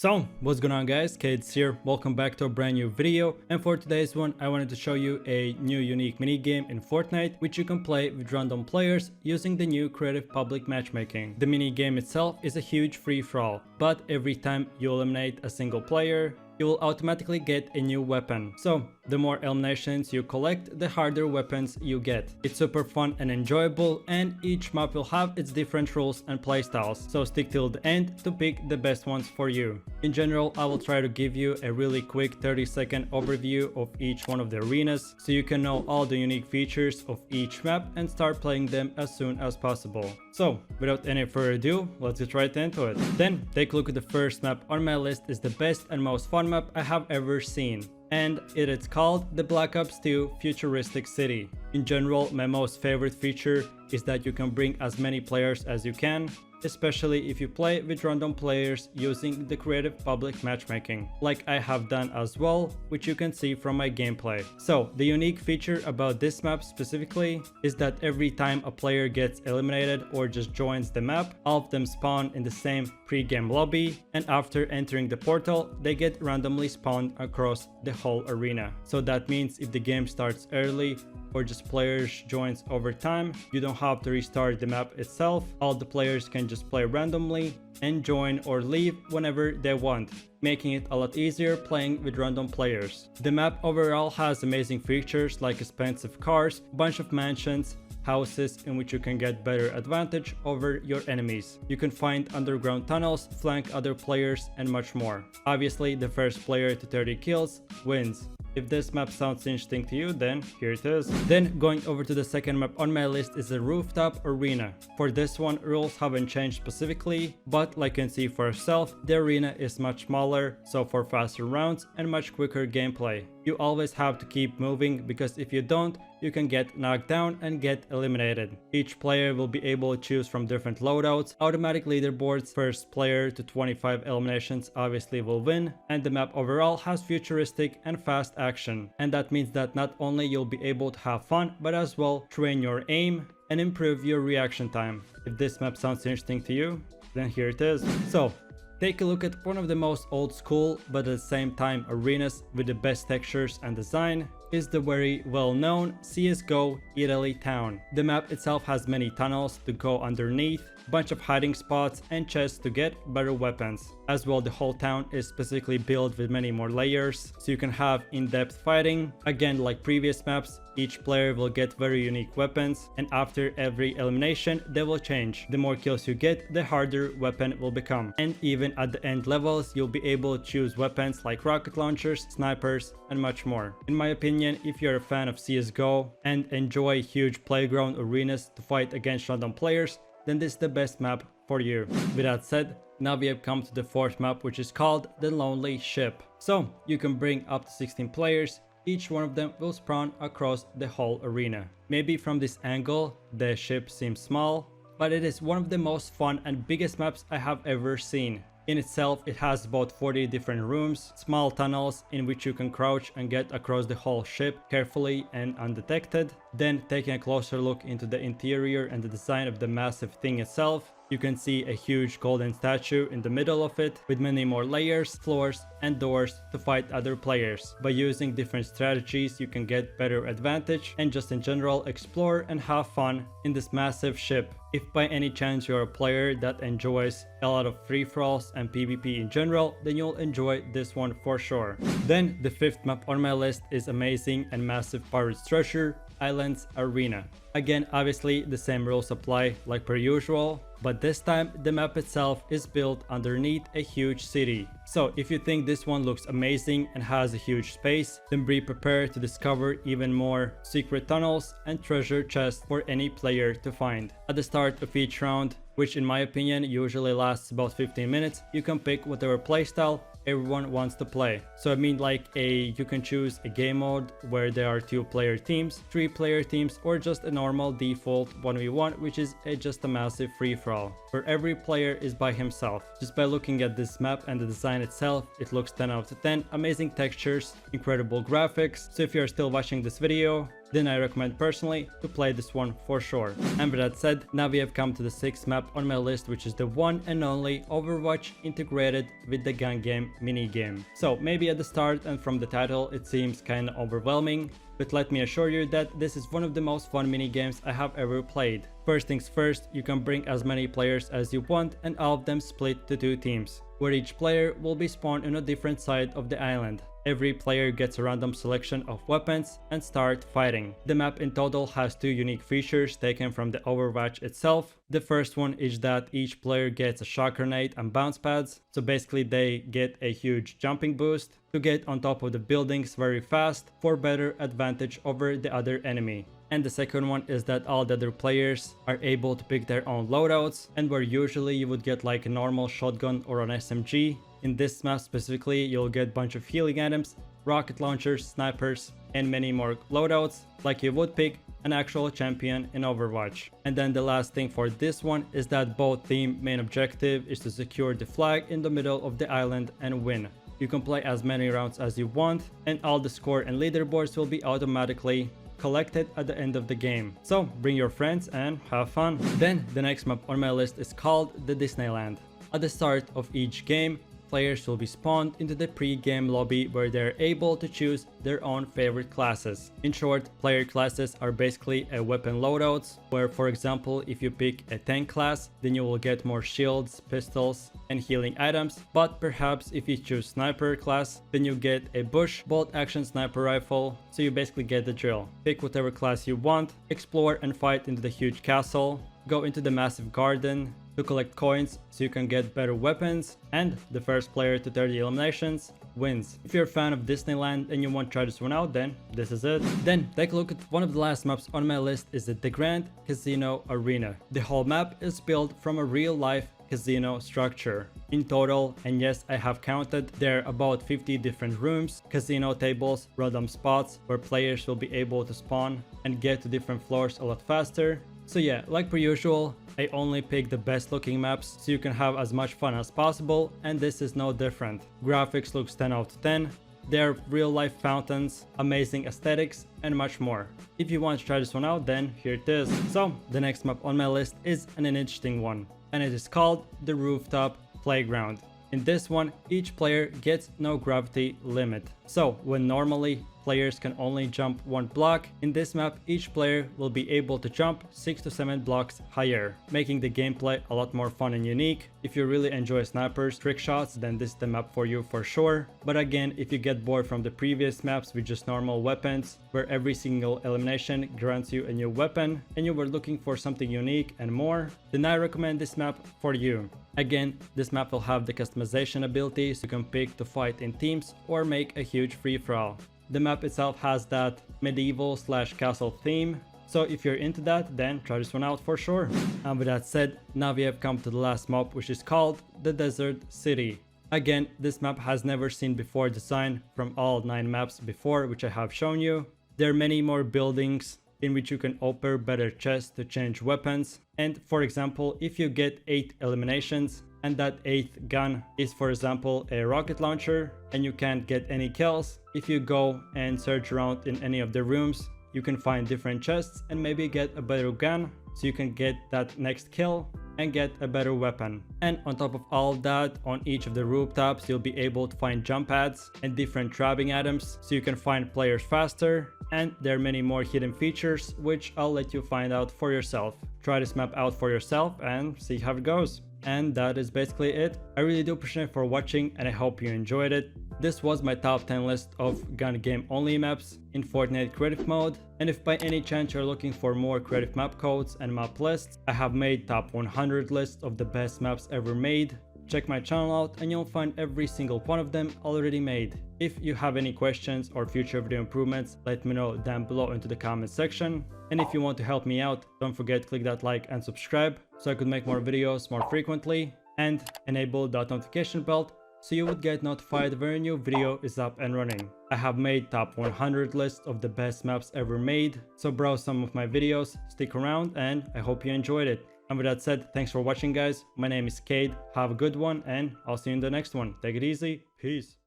So, what's going on guys, Kaids here, welcome back to a brand new video, and for today's one I wanted to show you a new unique mini game in Fortnite which you can play with random players using the new creative public matchmaking. The mini game itself is a huge free-for-all, but every time you eliminate a single player, you will automatically get a new weapon. So, the more eliminations you collect, the harder weapons you get. It's super fun and enjoyable, and each map will have its different rules and playstyles, so stick till the end to pick the best ones for you. In general, I will try to give you a really quick 30-second overview of each one of the arenas, so you can know all the unique features of each map and start playing them as soon as possible. So, without any further ado, let's get right into it. Then, take a look at the first map on my list. Is the best and most fun map I have ever seen, and it is called the Black Ops 2 Futuristic City. In general, my most favorite feature is that you can bring as many players as you can, especially if you play with random players using the creative public matchmaking, like I have done as well, which you can see from my gameplay. So, the unique feature about this map specifically is that every time a player gets eliminated or just joins the map, all of them spawn in the same pre-game lobby, and after entering the portal, they get randomly spawned across the whole arena. So that means if the game starts early or just players joins over time, you don't have to restart the map itself. All the players can just play randomly and join or leave whenever they want, making it a lot easier playing with random players. The map overall has amazing features like expensive cars, bunch of mansions, houses in which you can get better advantage over your enemies. You can find underground tunnels, flank other players, and much more. Obviously, the first player to 30 kills wins. If this map sounds interesting to you, then here it is. Then going over to the second map on my list is the Rooftop Arena. For this one, rules haven't changed specifically, but like you can see for yourself, the arena is much smaller, so for faster rounds and much quicker gameplay. You always have to keep moving, because if you don't, you can get knocked down and get eliminated. Each player will be able to choose from different loadouts, automatic leaderboards. First player to 25 eliminations obviously will win, and the map overall has futuristic and fast action. And that means that not only you'll be able to have fun, but as well train your aim and improve your reaction time. If this map sounds interesting to you, then here it is. So, take a look at one of the most old school but at the same time arenas with the best textures and design is the very well-known CSGO Italy town. The map itself has many tunnels to go underneath, bunch of hiding spots and chests to get better weapons. As well, the whole town is specifically built with many more layers, so you can have in-depth fighting. Again, like previous maps, each player will get very unique weapons, and after every elimination they will change. The more kills you get, the harder weapon will become. And even at the end levels, you'll be able to choose weapons like rocket launchers, snipers, and much more. In my opinion, if you're a fan of CSGO and enjoy huge playground arenas to fight against random players, then this is the best map for you. With that said, now we have come to the fourth map, which is called the Lonely Ship. So, you can bring up to 16 players. Each one of them will spawn across the whole arena. Maybe from this angle, the ship seems small, but it is one of the most fun and biggest maps I have ever seen. In itself, it has about 40 different rooms, small tunnels in which you can crouch and get across the whole ship carefully and undetected. Then, taking a closer look into the interior and the design of the massive thing itself, you can see a huge golden statue in the middle of it with many more layers, floors, and doors to fight other players. By using different strategies, you can get better advantage and just in general explore and have fun in this massive ship. If by any chance you're a player that enjoys a lot of free-for-alls and PvP in general, then you'll enjoy this one for sure. Then the fifth map on my list is amazing and massive Pirates Treasure Islands Arena. Again, obviously the same rules apply like per usual, but this time the map itself is built underneath a huge city. So if you think this one looks amazing and has a huge space, then be prepared to discover even more secret tunnels and treasure chests for any player to find. At the start of each round, which in my opinion usually lasts about 15 minutes, you can pick whatever playstyle everyone wants to play. So I mean, like you can choose a game mode where there are 2-player teams, 3-player teams, or just a normal default 1v1, which is just a massive free-for-all where every player is by himself. Just by looking at this map and the design itself, it looks 10 out of 10. Amazing textures, incredible graphics. So if you're still watching this video, then I recommend personally to play this one for sure. And with that said, now we have come to the 6th map on my list, which is the one and only Overwatch integrated with the gun game mini game. So maybe at the start and from the title it seems kinda overwhelming, but let me assure you that this is one of the most fun mini games I have ever played. First things first, you can bring as many players as you want and all of them split to 2 teams, where each player will be spawned on a different side of the island. Every player gets a random selection of weapons and start fighting. The map in total has 2 unique features taken from the Overwatch itself. The first one is that each player gets a shock grenade and bounce pads, so basically they get a huge jumping boost to get on top of the buildings very fast for better advantage over the other enemy. And the second one is that all the other players are able to pick their own loadouts, and where usually you would get like a normal shotgun or an SMG, in this map specifically you'll get a bunch of healing items, rocket launchers, snipers, and many more loadouts like you would pick an actual champion in Overwatch. And then the last thing for this one is that both team main objective is to secure the flag in the middle of the island and win. You can play as many rounds as you want, and all the score and leaderboards will be automatically collected at the end of the game. So bring your friends and have fun. Then the next map on my list is called the Disneyland. At the start of each game, players will be spawned into the pre-game lobby where they're able to choose their own favorite classes. In short, player classes are basically a weapon loadouts, where for example if you pick a tank class, then you will get more shields, pistols, and healing items, but perhaps if you choose sniper class, then you get a bush bolt action sniper rifle, so you basically get the drill. Pick whatever class you want, explore and fight into the huge castle, go into the massive garden to collect coins so you can get better weapons, and the first player to 30 eliminations wins. If you're a fan of Disneyland and you want to try this one out, then this is it. Then take a look at one of the last maps on my list is the Grand Casino Arena. The whole map is built from a real life casino structure. In total, and yes I have counted, there are about 50 different rooms, casino tables, random spots where players will be able to spawn and get to different floors a lot faster. So yeah, like per usual, I only pick the best looking maps so you can have as much fun as possible, and this is no different. Graphics looks 10 out of 10, there are real life fountains, amazing aesthetics, and much more. If you want to try this one out, then here it is. So the next map on my list is an interesting one, and it is called the Rooftop Playground. In this one, each player gets no gravity limit. So when normally players can only jump 1 block, in this map each player will be able to jump 6 to 7 blocks higher, making the gameplay a lot more fun and unique. If you really enjoy snipers, trick shots, then this is the map for you for sure. But again, if you get bored from the previous maps with just normal weapons, where every single elimination grants you a new weapon, and you were looking for something unique and more, then I recommend this map for you. Again, this map will have the customization ability so you can pick to fight in teams or make a huge free-for-all. The map itself has that medieval / castle theme, so if you're into that, then try this one out for sure. And with that said, now we have come to the last map, which is called the Desert City. Again, this map has never seen before design from all 9 maps before, which I have shown you. There are many more buildings in which you can open better chests to change weapons, and for example if you get 8 eliminations and that 8th gun is for example a rocket launcher and you can't get any kills, if you go and search around in any of the rooms you can find different chests and maybe get a better gun so you can get that next kill and get a better weapon. And on top of all that, on each of the rooftops you'll be able to find jump pads and different trapping items so you can find players faster, and there are many more hidden features which I'll let you find out for yourself. Try this map out for yourself and see how it goes. And that is basically it. I really do appreciate you for watching and I hope you enjoyed it. This was my top 10 list of gun game only maps in Fortnite Creative mode, and if by any chance you're looking for more creative map codes and map lists, I have made top 100 lists of the best maps ever made. Check my channel out and you'll find every single one of them already made. If you have any questions or future video improvements, let me know down below into the comment section. And if you want to help me out, don't forget to click that like and subscribe so I could make more videos more frequently, and enable that notification bell so you would get notified when a new video is up and running. I have made top 100 list of the best maps ever made, so browse some of my videos, stick around, and I hope you enjoyed it. And with that said, thanks for watching guys, my name is Kaid, have a good one, and I'll see you in the next one. Take it easy, peace.